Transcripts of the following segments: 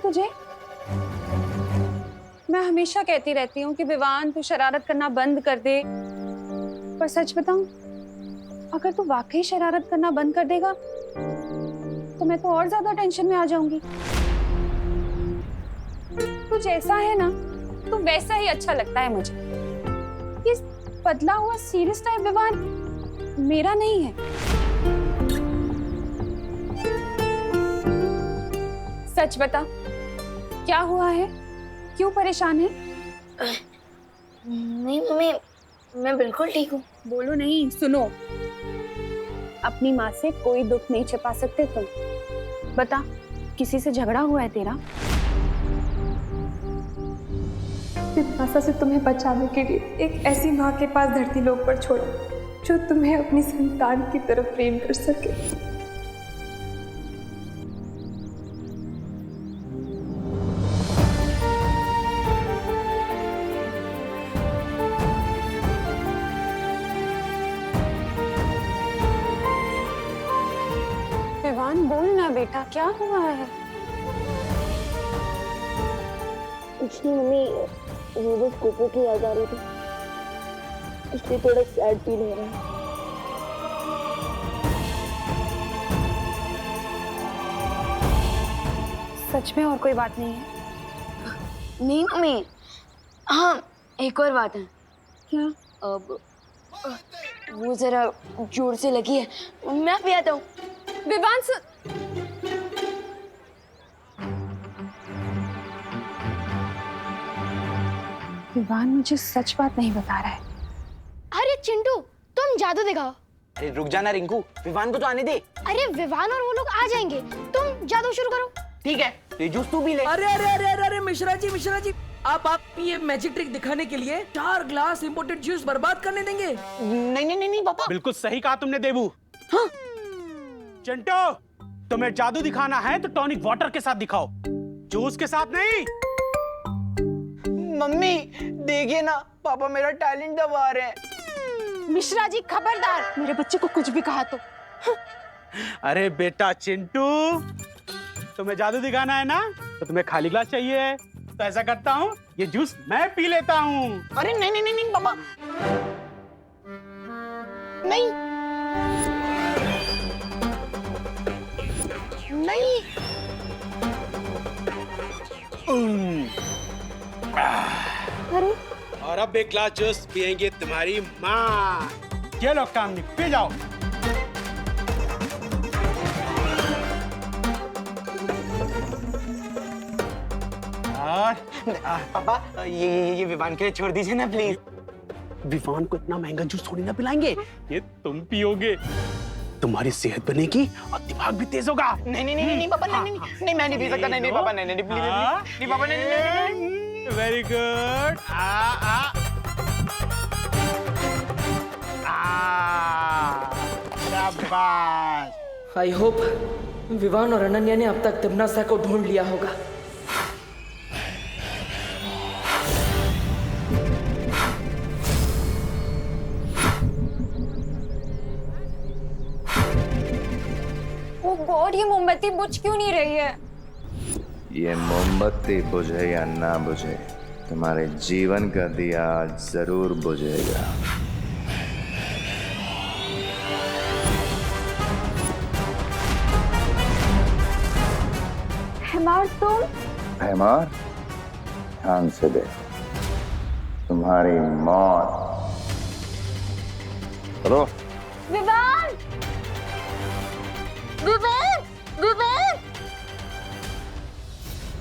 तुझे? मैं हमेशा कहती रहती हूँ कि विवान तू शरारत करना बंद कर दे, पर सच बताऊं, अगर तू वाकई शरारत करना बंद कर देगा तो मैं तो और ज्यादा टेंशन में आ जाऊंगी। तू जैसा है ना, तू वैसा ही अच्छा लगता है मुझे। ये बदला हुआ सीरियस टाइप विवान मेरा नहीं है। सच बता, क्या हुआ है? क्यों परेशान है? नहीं मम्मी, मैं बिल्कुल ठीक हूँ। बोलो नहीं, सुनो। अपनी माँ से कोई दुख नहीं छिपा सकते तुम। बता, किसी से झगड़ा हुआ है तेरा? पिपासा से तुम्हें बचाने के लिए एक ऐसी माँ के पास धरती लोक पर छोड़ा जो तुम्हें अपनी संतान की तरफ प्रेम कर सके। विवान बोल ना बेटा, क्या हुआ है? कुछ नहीं मम्मी, वो बस कोको की याद आ रही थी, इसलिए थोड़ा सैड फील हो रहा है। सच में और कोई बात नहीं है? नहीं मम्मी, हाँ एक और बात है। क्या? अब वो जरा जोर से लगी है, मैं भी आता हूँ। विवान विवान मुझे सच बात नहीं बता रहा है। अरे चिंटू, तुम जादू दिखाओ। अरे रुक जाना रिंकू, विवान को तो आने दे। अरे विवान और वो लोग आ जाएंगे, तुम जादू शुरू करो। ठीक है, ये जूस तू भी ले। अरे अरे अरे अरे अरे मिश्रा जी, आप ये मैजिक ट्रिक दिखाने के लिए 4 ग्लास इंपोर्टेड जूस बर्बाद करने देंगे? नहीं नहीं नहीं नहीं पापा। बिल्कुल सही कहा तुमने देबू। हाँ? चिंटू, तुम्हें जादू दिखाना है तो टॉनिक वाटर के साथ दिखाओ, जूस के साथ नहीं। मम्मी देखिए ना, पापा मेरा टैलेंट दबा रहे हैं। मिश्रा जी खबरदार, मेरे बच्चे को कुछ भी कहा तो। अरे बेटा चिंटू, तुम्हें जादू दिखाना है ना, तो तुम्हें खाली ग्लास चाहिए। तो ऐसा करता हूँ, ये जूस मैं पी लेता हूँ। अरे नहीं नहीं नहीं नहीं पापा, नहीं नहीं। अरे और अब एक ग्लास जूस पियेंगे तुम्हारी माँ। ये लो काम नहीं, पी जाओ। पापा ये विवान के लिए छोड़ दीजिए ना प्लीज। विवान को इतना महंगा जूस थोड़ी ना पिलाएंगे, ये तुम पियोगे, तुम्हारी सेहत बनेगी और दिमाग भी तेज होगा। नहीं नहीं नहीं नहीं पापा, नहीं नहीं नहीं मैं नहीं पी सकता। नहीं नहीं पापा, नहीं नहीं प्लीज नहीं पापा, नहीं नहीं। Very good. शाबाश। आई होप विवान और अनन्या ने अब तक तिम्नासा को ढूंढ लिया होगा। ओ गॉड, ये मोमबत्ती बुझ क्यों नहीं रही है? ये मोमबत्ती बुझे या ना बुझे, तुम्हारे जीवन का दिया जरूर बुझेगा। हेमार तुम? हेमार, ध्यान से देख, तुम्हारी मौत। चलो। विवान! विवान! विवान!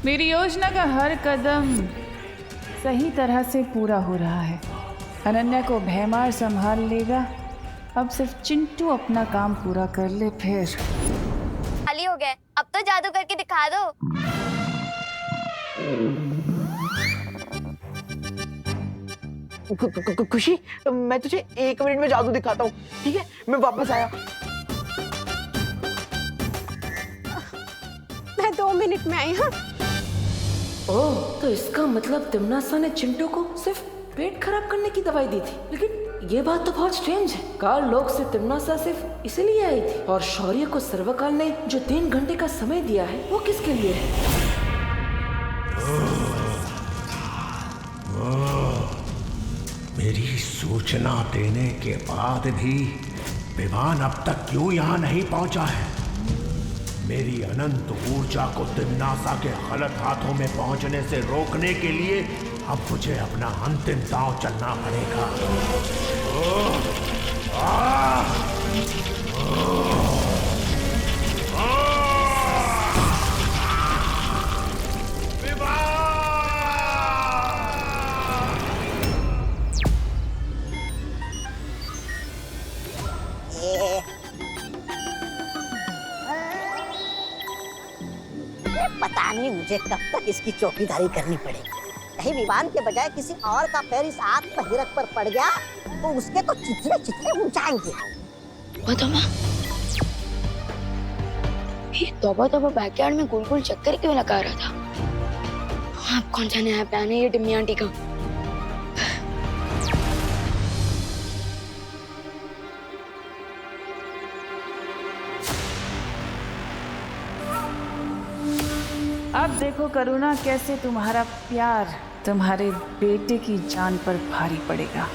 मेरी योजना का हर कदम सही तरह से पूरा हो रहा है। अनन्या को भैमार संभाल लेगा, अब सिर्फ चिंटू अपना काम पूरा कर ले, फिर खाली हो गए, अब तो जादू करके दिखा दो। खुशी, मैं तुझे 1 मिनट में जादू दिखाता हूँ, ठीक है? मैं वापस आया। मैं 2 मिनट में आई हूँ। ओह, तो इसका मतलब तिम्नासा ने चिंटू को सिर्फ पेट खराब करने की दवाई दी थी। लेकिन ये बात तो बहुत स्ट्रेंज है। काल लोक से तिम्नासा सिर्फ इसीलिए आई थी, और शौर्य को सर्वकाल ने जो 3 घंटे का समय दिया है वो किसके लिए है? मेरी सूचना देने के बाद भी विवान अब तक क्यों यहाँ नहीं पहुंचा है? मेरी अनंत ऊर्जा को तिम्नासा के गलत हाथों में पहुंचने से रोकने के लिए अब मुझे अपना अंतिम दांव चलना पड़ेगा। पता नहीं मुझे कब तक इसकी चौकीदारी करनी पड़ेगी। कहीं विवान के बजाय किसी और का पैर इस आग पहिरक पर पड़ गया तो उसके तो चिथड़े चिथड़े उड़ जाएंगे। ये तौबा तौबा बैकयार्ड में गोल गोल चक्कर क्यों लगा रहा था? आप कौन सा नया प्लान है ये डिम्मी आंटी का? अब देखो करुणा कैसे तुम्हारा प्यार तुम्हारे बेटे की जान पर भारी पड़ेगा।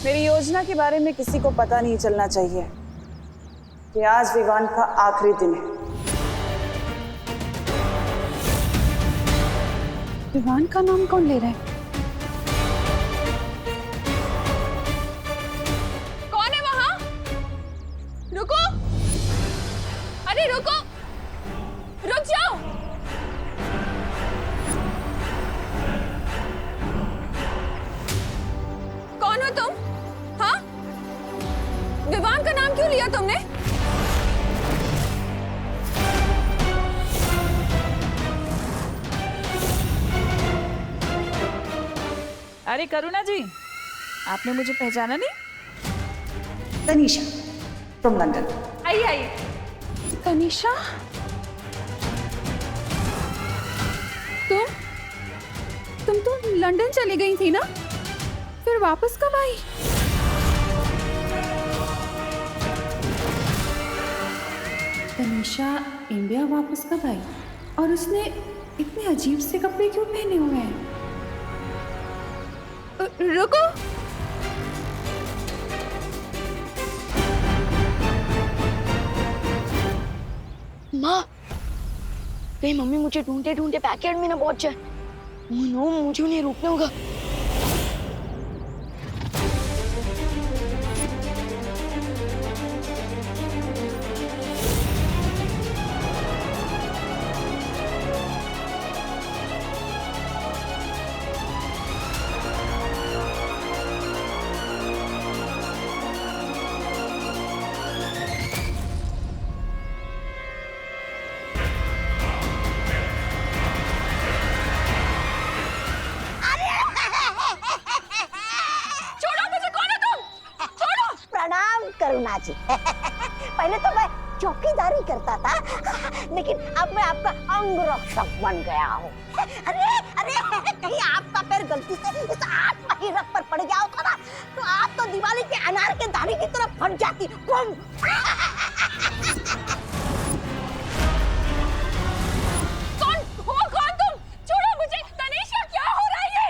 मेरी योजना के बारे में किसी को पता नहीं चलना चाहिए कि आज विवान का आखिरी दिन है। विवान का नाम कौन ले रहा है? कौन है वहां? रुको, अरे रुको, रुक जाओ। कौन हो तुम? हाँ, विवान का नाम क्यों लिया तुमने? अरे करुणा जी, आपने मुझे पहचाना नहीं? Tanisha from London. आइए आइए। तनीषा, तुम तो लंदन चली गई थी ना, फिर वापस कब आई? तनीषा इंडिया वापस कब आई? और उसने इतने अजीब से कपड़े क्यों पहने हुए हैं? रुको, माँ, कहीं मम्मी मुझे ढूंढते ढूंढते बैकयार्ड में ना पहुंच जाए। नो, मुझे उन्हें रोकना होगा। करुणा जी पहले तो मैं चौकीदारी करता था, लेकिन अब मैं आपका अंग रक्षक बन गया हूँ। अरे अरे कहीं आपका पैर गलती से इस आग पहिरक पर पड़ गया होता ना, तो आप तो दिवाली के अनार के दाने की तरफ फट जाती। कौन तुम? छोड़ो मुझे। तनीषा, क्या हो रहा है ये?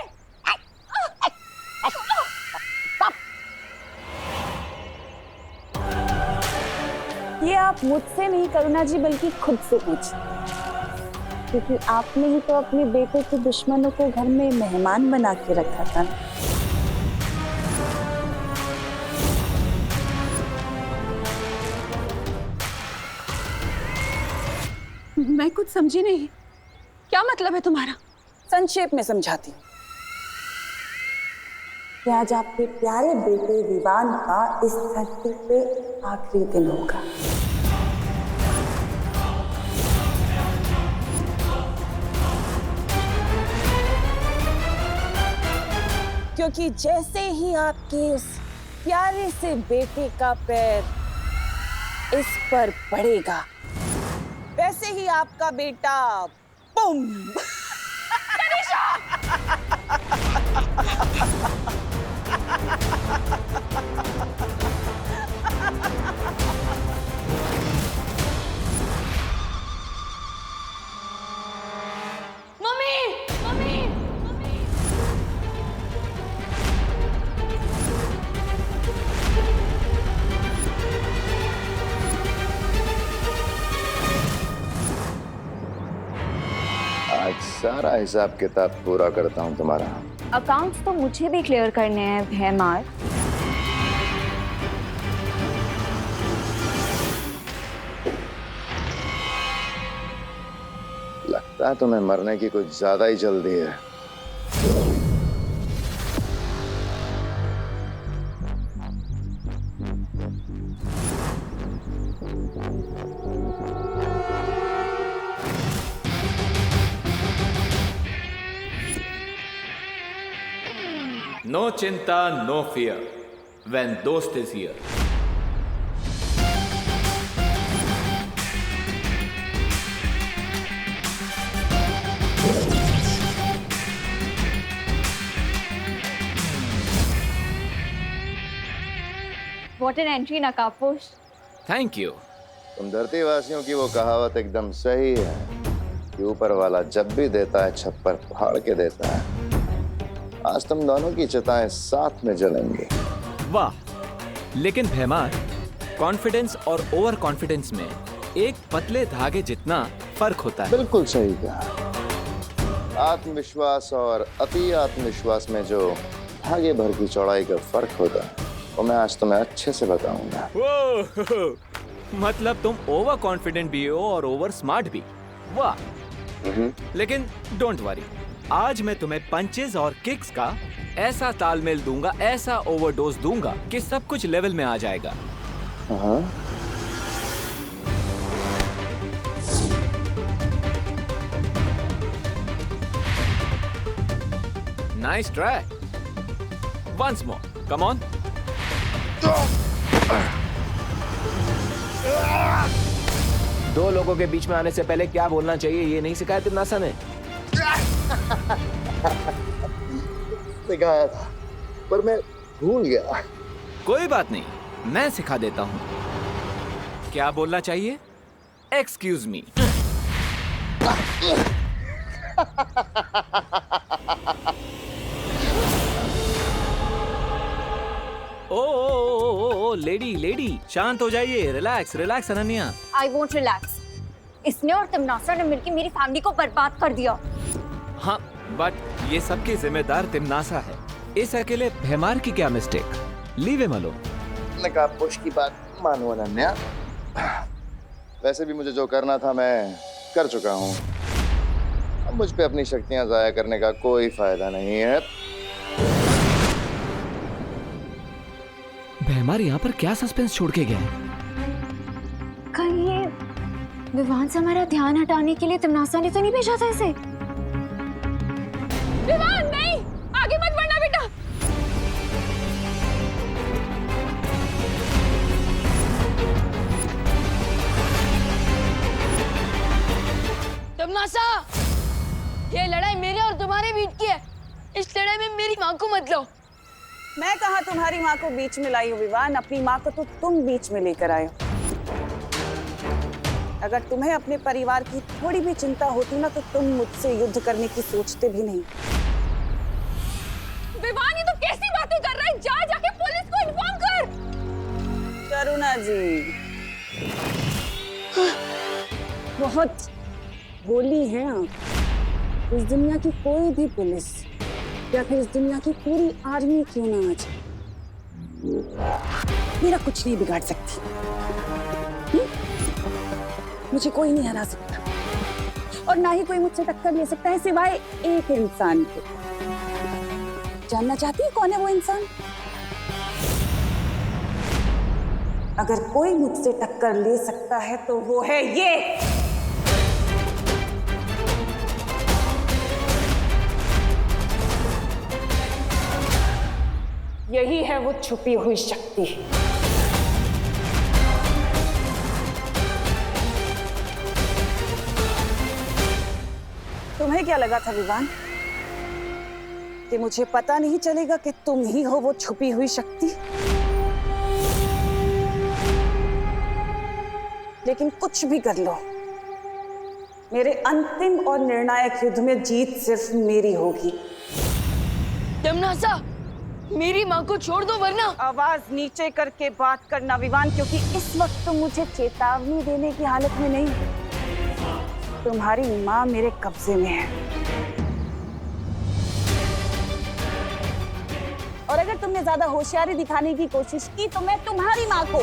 ये आप मुझसे नहीं करुणा जी, बल्कि खुद से पूछिए, क्योंकि आपने ही तो अपने बेटे के दुश्मनों को घर में मेहमान बना के रखा था। मैं कुछ समझी नहीं, क्या मतलब है तुम्हारा? संक्षेप में समझाती हूँ कि आज आपके प्यारे बेटे विवान का इस धरती पे आखिरी दिन होगा। क्योंकि जैसे ही आपके उस प्यारे से बेटे का पैर इस पर पड़ेगा, वैसे ही आपका बेटा बुम सारा हिसाब किताब पूरा करता हूँ तुम्हारा। अकाउंट्स तो मुझे भी क्लियर करने हैं भैमार। लगता है तुम्हें मरने की कुछ ज्यादा ही जल्दी है। No chinta, no fear when dost is here. What an entry, Nakaposh. Thank you. तुम धरती वासियों की वो कहावत एकदम सही है कि ऊपर वाला जब भी देता है छप्पर फाड़ के देता है। आज तुम दोनों की चिताएं साथ में जलेंगी। वाह, लेकिन भैमार, कॉन्फिडेंस और ओवर कॉन्फिडेंस में एक पतले धागे जितना फर्क होता है। बिल्कुल सही कहा। आत्मविश्वास और अति आत्मविश्वास में जो धागे भर की चौड़ाई का फर्क होता है वो मैं आज तुम्हें अच्छे से बताऊंगा। मतलब तुम ओवर कॉन्फिडेंट भी हो और ओवर स्मार्ट भी। वाह, लेकिन डोंट वरी, आज मैं तुम्हें पंचेस और किक्स का ऐसा तालमेल दूंगा, ऐसा ओवरडोज दूंगा कि सब कुछ लेवल में आ जाएगा। Nice try. Once more, come on. दो लोगों के बीच में आने से पहले क्या बोलना चाहिए ये नहीं सिखाया तिम्नासा ने? सिखाया था पर मैं भूल गया। कोई बात नहीं, मैं सिखा देता हूँ। क्या बोलना चाहिए? Excuse me. ओ लेडी शांत हो जाइए। Relax relax Ananya. I won't relax. इसने और तिम्नासा ने मिलकर मेरी फैमिली को बर्बाद कर दिया। हाँ, बट ये सबकी जिम्मेदार तिम्नासा है। इस अकेले भैमार की क्या मिस्टेक? Leave him alone. नकाबपोश की बात मानो अनन्या। वैसे भी मुझे जो करना था मैं कर चुका हूँ। अब मुझ पे अपनी शक्तियां जाया करने का कोई फायदा नहीं है। भैमार यहाँ पर क्या सस्पेंस छोड़ के गया? कहीं ये विवान से हमारा ध्यान हटाने के लिए तिम्नासा ने तो नहीं भेजा था इसे? विवान नहीं, आगे मत बढ़ना बेटा। तिम्नासा, ये लड़ाई मेरे और तुम्हारे बीच की है। इस लड़ाई में मेरी माँ को मत लो। मैं कहा तुम्हारी माँ को बीच में लाई हूँ विवान, अपनी माँ को तो तुम बीच में लेकर आए हो। अगर तुम्हें अपने परिवार की थोड़ी भी चिंता होती ना तो तुम मुझसे युद्ध करने की सोचते भी नहीं। विवान, ये तो कैसी बातें कर रहा है? जाके पुलिस को इन्फॉर्म कर। करुणा जी बहुत बोली है आप। इस दुनिया की कोई भी पुलिस या फिर इस दुनिया की पूरी आर्मी क्यों ना आ जाए, मेरा कुछ नहीं बिगाड़ सकती। मुझे कोई नहीं हरा सकता और ना ही कोई मुझसे टक्कर ले सकता है सिवाय एक इंसान के। जानना चाहती है कौन है वो इंसान? अगर कोई मुझसे टक्कर ले सकता है तो वो है ये। यही है वो छुपी हुई शक्ति। तुम्हें क्या लगा था विवान कि मुझे पता नहीं चलेगा कि तुम ही हो वो छुपी हुई शक्ति? लेकिन कुछ भी कर लो, मेरे अंतिम और निर्णायक युद्ध में जीत सिर्फ मेरी होगी। तिम्नासा, मेरी माँ को छोड़ दो वरना। आवाज नीचे करके बात करना विवान, क्योंकि इस वक्त तुम मुझे चेतावनी देने की हालत में नहीं। तुम्हारी माँ मेरे कब्जे में है और अगर तुमने ज्यादा होशियारी दिखाने की कोशिश की तो मैं तुम्हारी माँ को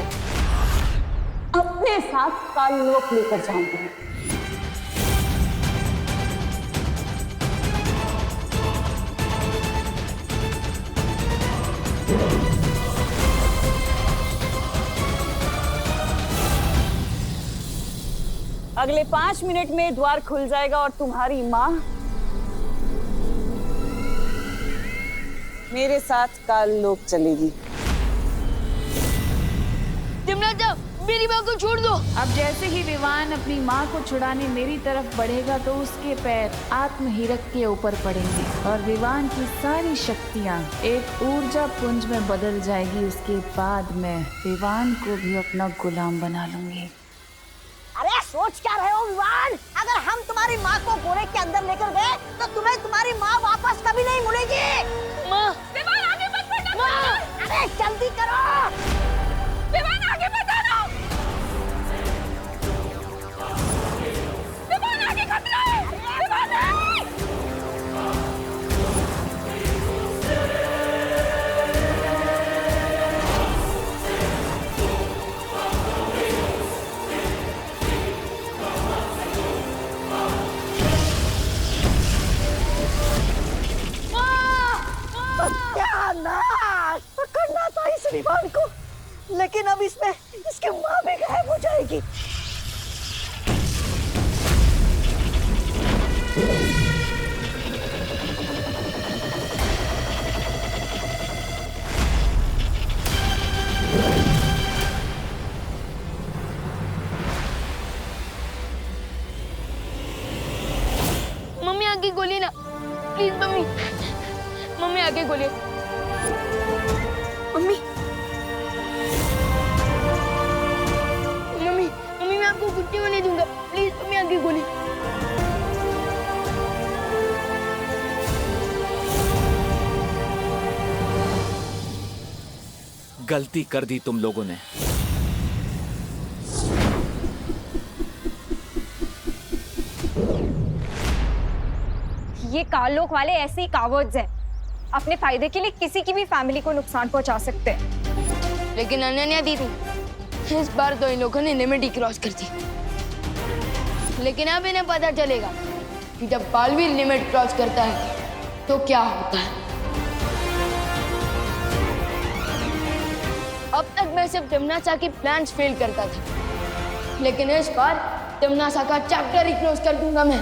अपने साथ काललोक लेकर जाऊंगी। अगले 5 मिनट में द्वार खुल जाएगा और तुम्हारी माँ मेरे साथ काललोक चलेगी। तिमनासा, मेरी माँ को छोड़ दो। अब जैसे ही विवान अपनी माँ को छुड़ाने मेरी तरफ बढ़ेगा तो उसके पैर आत्महीरक के ऊपर पड़ेंगे और विवान की सारी शक्तियाँ एक ऊर्जा पुंज में बदल जाएगी। उसके बाद मैं विवान को भी अपना गुलाम बना लूंगी। अरे सोच क्या रहे हो विवान? अगर हम तुम्हारी माँ को बोरे के अंदर लेकर गए तो तुम्हें तुम्हारी माँ वापस कभी नहीं मिलेगी। माँ, विवान आगे मत बढ़ना। माँ, अरे जल्दी करो। विवान आगे मत आना। विवान आगे मत आए। विवान सत्यानाश! पकड़ना था इस विमान को, लेकिन अब इसमें इसकी माँ भी गायब हो जाएगी। मम्मी आगे गोली ना, प्लीज मम्मी। मम्मी आगे गोली। मम्मी, मम्मी, मम्मी मैं आपको कुछ नहीं होने दूंगा। प्लीज मम्मी आगे गोली। गलती कर दी तुम लोगों ने। ये काललोक वाले ऐसे ही कावर्ड्स हैं। अपने फायदे के लिए किसी की भी फैमिली को नुकसान पहुंचा सकते हैं। लेकिन अनन्या दीदी, इस बार तो इन लोगों ने लिमिट ही क्रॉस कर दी। लेकिन अब इन्हें पता चलेगा कि जब बालवीर लिमिट क्रॉस करता है तो क्या होता है। अब तक मैं सिर्फ तिमनासा की प्लान्स फेल करता था, लेकिन इस बार तिमनासा का चैप्टर ही क्लोज कर दूंगा मैं।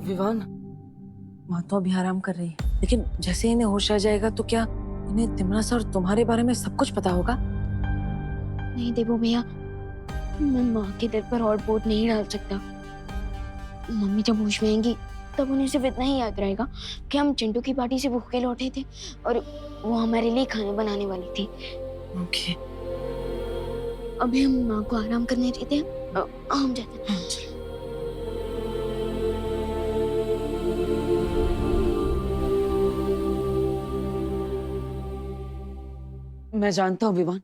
विवान, माँ तो अभी आराम कर रही है, लेकिन जैसे इन्हें होश आ जाएगा तो क्या इन्हें तिमनासा और तुम्हारे बारे में सब कुछ पता होगा? नहीं देवो भैया, मैं माँ के दिल पर और बोझ नहीं डाल सकता। मम्मी जब होश में आएंगी तब उन्हें सिर्फ इतना ही याद रहेगा कि हम चिंटू की पार्टी से भूखे लौटे थे और वो हमारे लिए खाने बनाने वाली थी। ओके। अभी हम माँ को आराम करने देते हैं। हम जाते हैं। मैं जानता हूँ विवान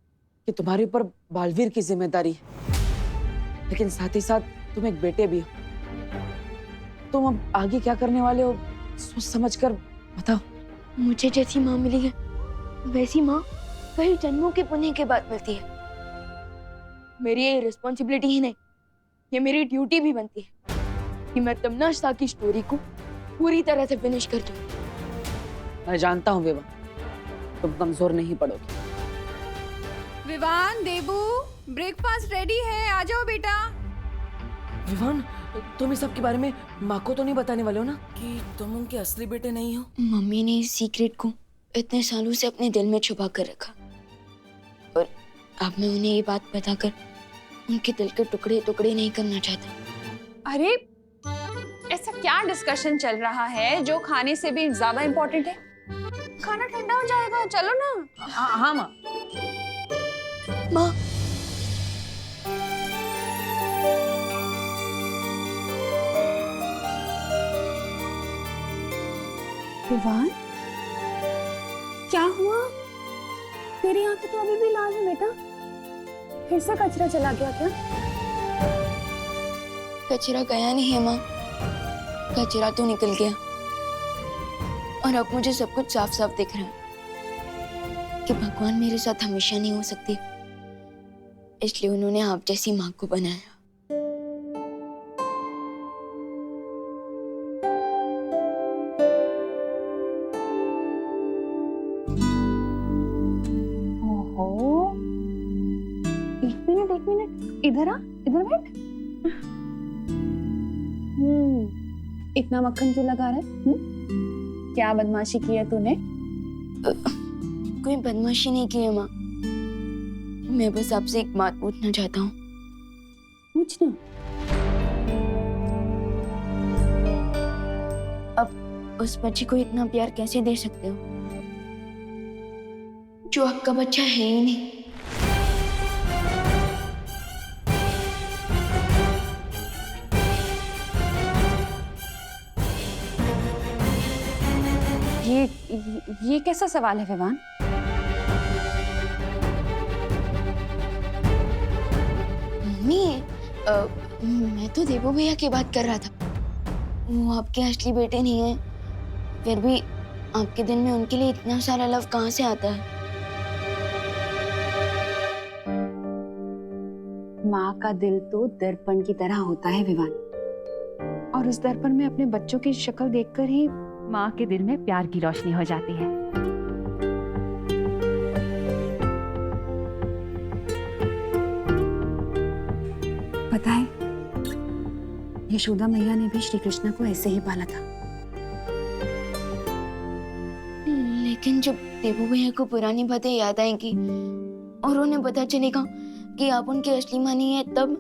कि तुम्हारे ऊपर बालवीर की जिम्मेदारी है, लेकिन साथ ही साथ तुम एक बेटे भी हो। तुम अब आगे क्या करने वाले हो सोच समझ कर बताओ। मुझे जैसी माँ मिली है वैसी माँ कई जन्मों के पुण्य के बाद मिलती है। मेरी ये रिस्पॉन्सिबिलिटी ही नहीं, ये मेरी ड्यूटी भी बनती है कि मैं तिमनासा की स्टोरी को पूरी तरह से फिनिश कर दूं। मैं जानता हूँ विवान, तुम कमजोर नहीं पड़ोगे। विवान, देबू, ब्रेकफास्ट रेडी है, आ जाओ बेटा। विवान, तुम इस सब के बारे में माँ को तो नहीं बताने वाले हो ना कि तुम उनके असली बेटे नहीं हो? मम्मी ने इस सीक्रेट को इतने सालों से अपने दिल में छुपा कर रखा और अब मैं उन्हें ये बात बताकर उनके दिल के टुकड़े टुकड़े नहीं करना चाहता। अरे ऐसा क्या डिस्कशन चल रहा है जो खाने से भी ज्यादा इम्पोर्टेंट है? खाना ठंडा हो जाएगा, चलो ना। हाँ माँ। माँ, विवान, क्या हुआ? तेरी आंखें तो अभी भी लाल है बेटा। फिर से कचरा चला गया क्या? कचरा गया नहीं है माँ, कचरा तो निकल गया और अब मुझे सब कुछ साफ साफ दिख रहा है कि भगवान मेरे साथ हमेशा नहीं हो सकती, इसलिए उन्होंने आप जैसी माँ को बनाया। ओहो, एक मिनट, इधर आ, इधर बैठ। इतना मक्खन क्यों लगा रहा है? क्या बदमाशी की है तूने? कोई बदमाशी नहीं की है माँ, मैं बस आपसे एक बात पूछना चाहता हूँ। पूछना? अब उस बच्चे को इतना प्यार कैसे दे सकते हो जो आपका बच्चा है ही नहीं? ये कैसा सवाल है विवान? मम्मी, मैं तो देवो भैया की बात कर रहा था। वो आपके असली बेटे नहीं है, फिर भी आपके दिल में उनके लिए इतना सारा लव कहाँ से आता है? माँ का दिल तो दर्पण की तरह होता है विवान, और उस दर्पण में अपने बच्चों की शक्ल देखकर ही माँ के दिल में प्यार की रोशनी हो जाती है। पता है, यशोदा मैया ने भी श्री कृष्ण को ऐसे ही पाला था। लेकिन जब देवो भैया को पुरानी बातें याद आएंगी और उन्हें पता चलेगा कि आप उनकी असली माँ नहीं है, तब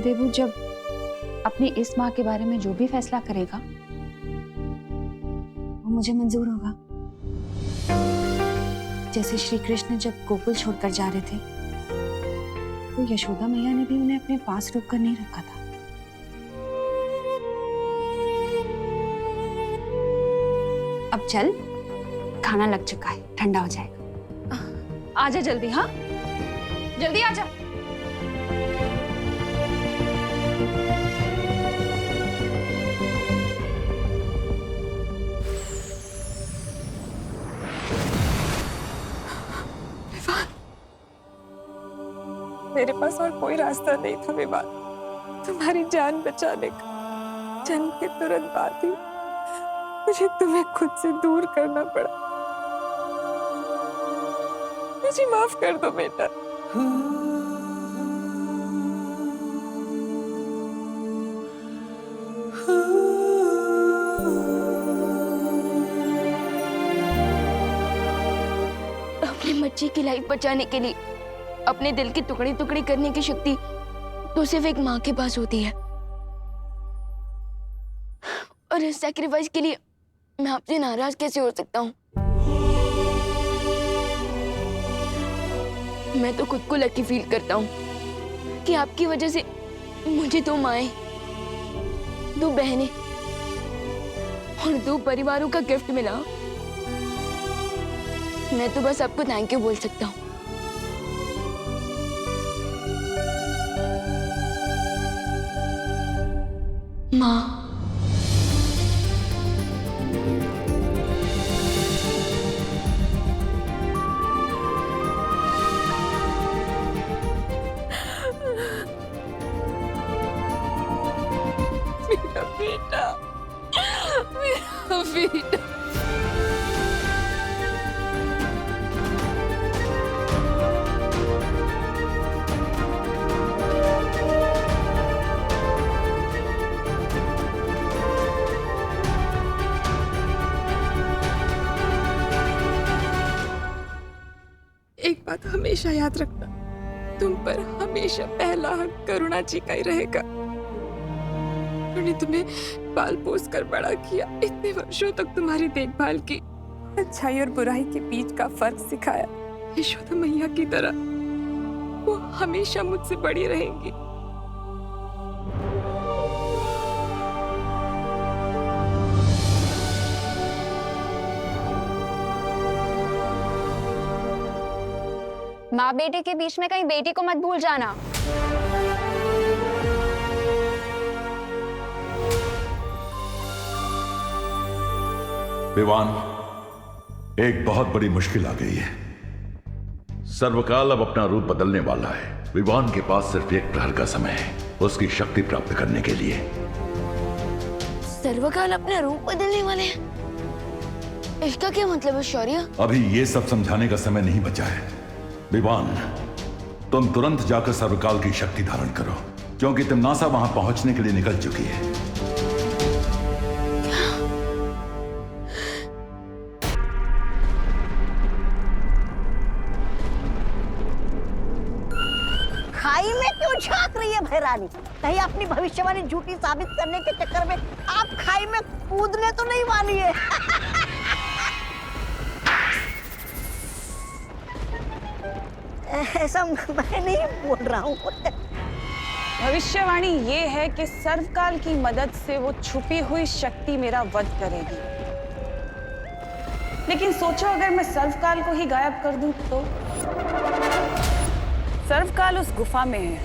देवू जब अपनी इस माँ के बारे में जो भी फैसला करेगा वो मुझे मंजूर होगा। जैसे श्री कृष्ण जब गोकुल छोड़कर जा रहे थे तो यशोदा मैया ने भी उन्हें अपने पास रोक कर नहीं रखा था। अब चल, खाना लग चुका है, ठंडा हो जाएगा। आजा जल्दी, हाँ जल्दी आजा। मेरे पास और कोई रास्ता नहीं था विवान, तुम्हारी जान बचाने का। जन्म के तुरंत बाद ही मुझे तुम्हें खुद से दूर करना पड़ा। मुझे माफ कर दो बेटा। अपने बच्चे की लाइफ बचाने के लिए अपने दिल की टुकड़ी टुकड़ी करने की शक्ति तो सिर्फ एक माँ के पास होती है, और इस सैक्रिफाइस के लिए मैं आपसे नाराज कैसे हो सकता हूँ? मैं तो खुद को लकी फील करता हूँ कि आपकी वजह से मुझे 2 माएं, 2 बहनें और 2 परिवारों का गिफ्ट मिला। मैं तो बस आपको थैंक यू बोल सकता हूँ। माँ, मेरा बेटा, मेरा बेटा। एक बात हमेशा याद रखना, तुम पर हमेशा पहला हक करुणा जी का ही रहेगा। उन्होंने तुम्हें पाल पोस कर बड़ा किया, इतने वर्षों तक तुम्हारी देखभाल की, अच्छाई और बुराई के बीच का फर्क सिखाया, यशोदा मैया की तरह। वो हमेशा मुझसे बड़ी रहेंगी। माँ बेटे के बीच में कहीं बेटी को मत भूल जाना। विवान, एक बहुत बड़ी मुश्किल आ गई है। सर्वकाल अब अपना रूप बदलने वाला है। विवान के पास सिर्फ एक प्रहर का समय है उसकी शक्ति प्राप्त करने के लिए। सर्वकाल अपना रूप बदलने वाले हैं? इसका क्या मतलब है शौर्य? अभी ये सब समझाने का समय नहीं बचा है। विवान, तुम तुरंत जाकर सर्वकाल की शक्ति धारण करो, क्योंकि तिम्नासा वहां पहुंचने के लिए निकल चुकी है। खाई में क्यों झांक रही है भैरानी? कहीं अपनी भविष्यवाणी झूठी साबित करने के चक्कर में आप खाई में कूदने तो नहीं वाली है? ऐसा मैं नहीं बोल रहा हूँ। भविष्यवाणी ये है कि सर्वकाल की मदद से वो छुपी हुई शक्ति मेरा वध करेगी। लेकिन सोचो अगर मैं सर्वकाल को ही गायब कर दूं तो? सर्वकाल उस गुफा में है,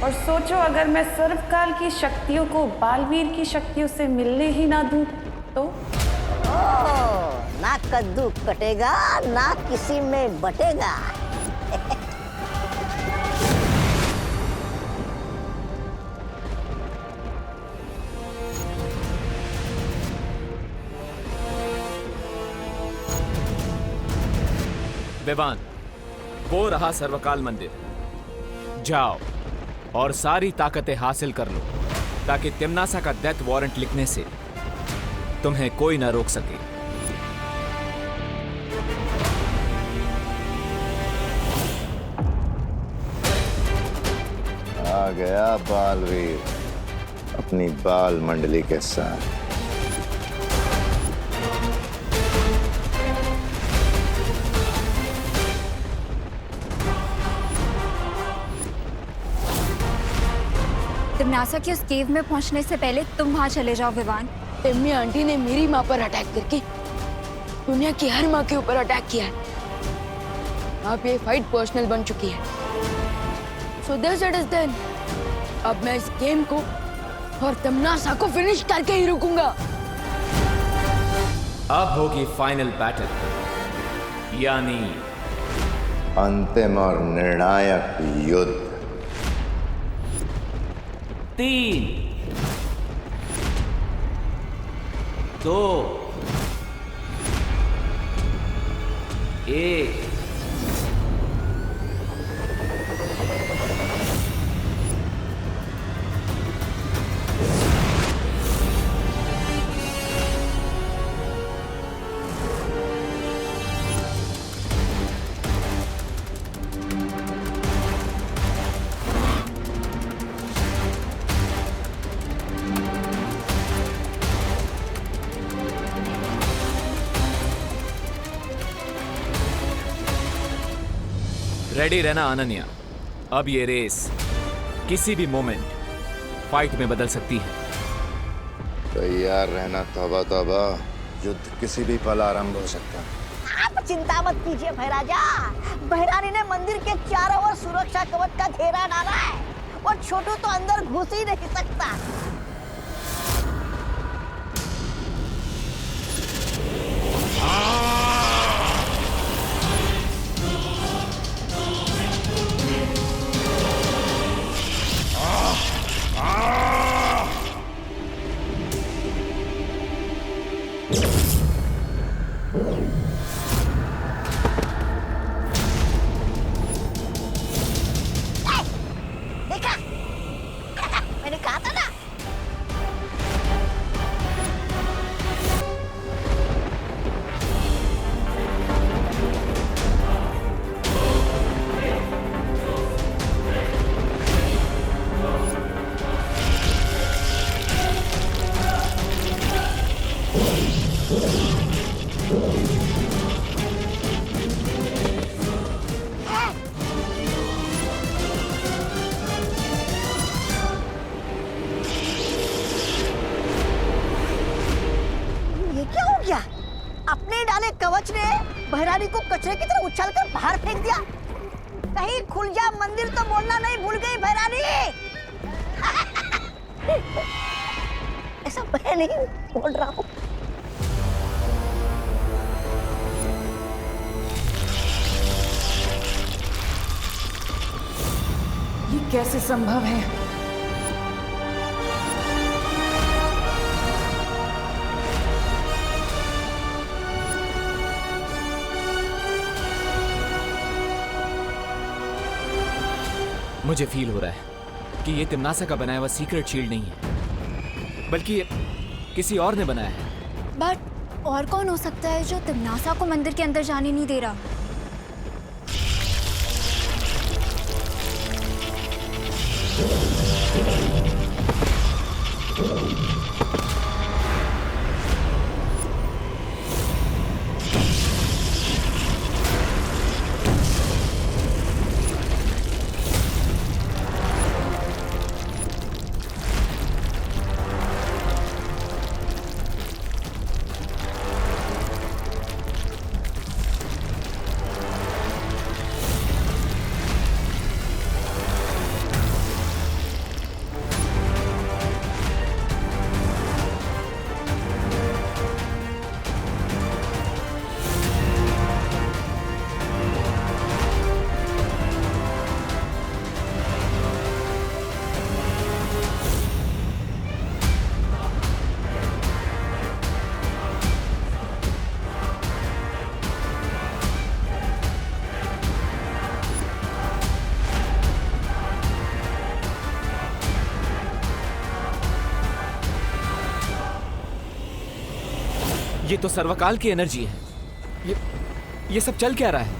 और सोचो अगर मैं सर्वकाल की शक्तियों को बालवीर की शक्तियों से मिलने ही ना दूं तो? ना कद्दू कटेगा ना किसी में बटेगा। विवान, वो रहा सर्वकाल मंदिर। जाओ और सारी ताकतें हासिल कर लो ताकि तिम्नासा का डेथ वारंट लिखने से तुम्हें कोई ना रोक सके। आ गया बालवीर अपनी बाल मंडली के साथ। तिम्नासा की उस केव में पहुंचने से पहले तुम वहां चले जाओ विवान। तिम्मी आंटी ने मेरी माँ पर अटैक करके दुनिया की हर माँ के ऊपर अटैक किया है। अब ये फाइट पर्सनल बन चुकी है। So this it is then. अब मैं इस गेम को और तिम्नासा को फिनिश करके ही रुकूंगा। अब होगी फाइनल बैटल, यानी अंतिम और निर्णायक युद्ध। 3, 2, 1। रेडी रहना अनन्या, अब ये रेस किसी भी मोमेंट फाइट में बदल सकती है। तैयार रहना तौबा तौबा, युद्ध किसी भी पल आरंभ हो सकता है। आप चिंता मत कीजिए भैराजा। भैरानी ने मंदिर के चारों ओर सुरक्षा कवच का घेरा डाला है और छोटू तो अंदर घुस ही नहीं सकता। देखा? मैंने कहा था ना। कवच ने बहरानी को कचरे की तरह उछालकर बाहर फेंक दिया। कहीं खुल जा मंदिर तो बोलना नहीं भूल गई बहरानी। ऐसा मैं नहीं बोल रहा हूँ। ये कैसे संभव है? मुझे फील हो रहा है कि ये तिम्नासा का बनाया हुआ सीक्रेट शील्ड नहीं है, बल्कि ये किसी और ने बनाया है। बट और कौन हो सकता है जो तिम्नासा को मंदिर के अंदर जाने नहीं दे रहा? ये तो सर्वकाल की एनर्जी है। ये सब चल क्या रहा है?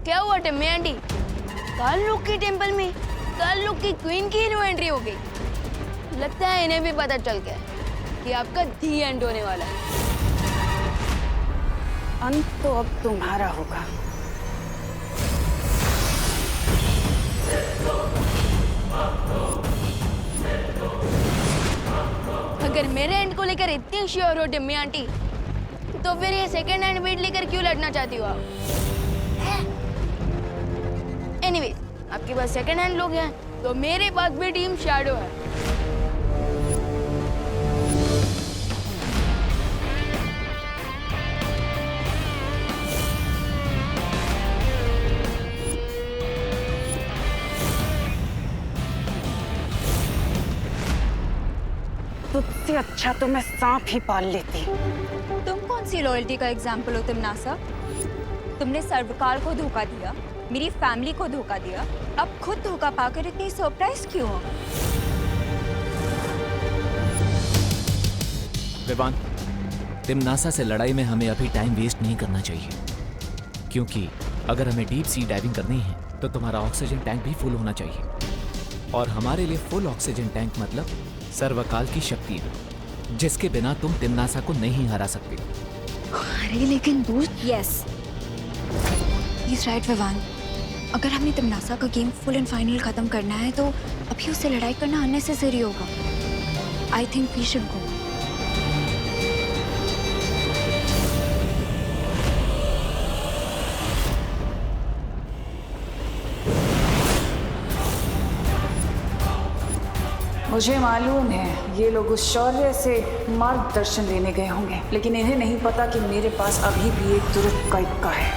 क्या हुआ टिम्मी आंटी? काल लोक के टेंपल में काल लोक की क्वीन की न्यू एंट्री हो गई। लगता है इन्हें भी पता चल गया कि आपका दी एंड होने वाला है। अंत तो अब तुम्हारा होगा। अगर मेरे एंड को लेकर इतनी श्योर हो टिम्मी आंटी, तो फिर ये सेकंड हैंड बेट लेकर क्यों लड़ना चाहती हो आप? एनीवेज, आपके पास सेकंड हैंड लोग हैं, तो मेरे पास भी टीम शैडो है। तुझसे अच्छा तो मैं सांप ही पाल लेती। तुम कौन सी लॉयल्टी का एग्जाम्पल हो तिम्नासा? तुमने सर्वकाल को धोखा दिया, मेरी फैमिली को धोखा दिया, अब खुद धोखा पाकर इतनी सरप्राइज क्यों हो? विवान, तिम्नासा से लड़ाई में हमें अभी टाइम वेस्ट नहीं करना चाहिए, क्योंकि अगर हमें डीप सी डाइविंग करनी है तो तुम्हारा ऑक्सीजन टैंक भी फुल होना चाहिए, और हमारे लिए फुल ऑक्सीजन टैंक मतलब सर्वकाल की शक्ति है, जिसके बिना तुम तिम्नासा को नहीं हरा सकते। अरे लेकिन दोस्त, यस, राइट विवान, अगर हमने तिम्नासा का गेम फुल एंड फाइनल खत्म करना है तो अभी उससे लड़ाई करना अननेसेसरी होगा। I think we should go. मुझे मालूम है ये लोग उस शौर्य से मार्गदर्शन लेने गए होंगे, लेकिन इन्हें नहीं पता कि मेरे पास अभी भी एक तुरंत का इक्का है।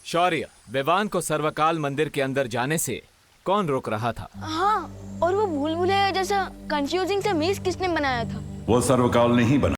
शौर्य, विवान को सर्वकाल मंदिर के अंदर जाने से कौन रोक रहा था? हाँ, और वो भूल भुलैया जैसा कंफ्यूजिंग सा मेज किसने बनाया था? वो सर्वकाल नहीं बना।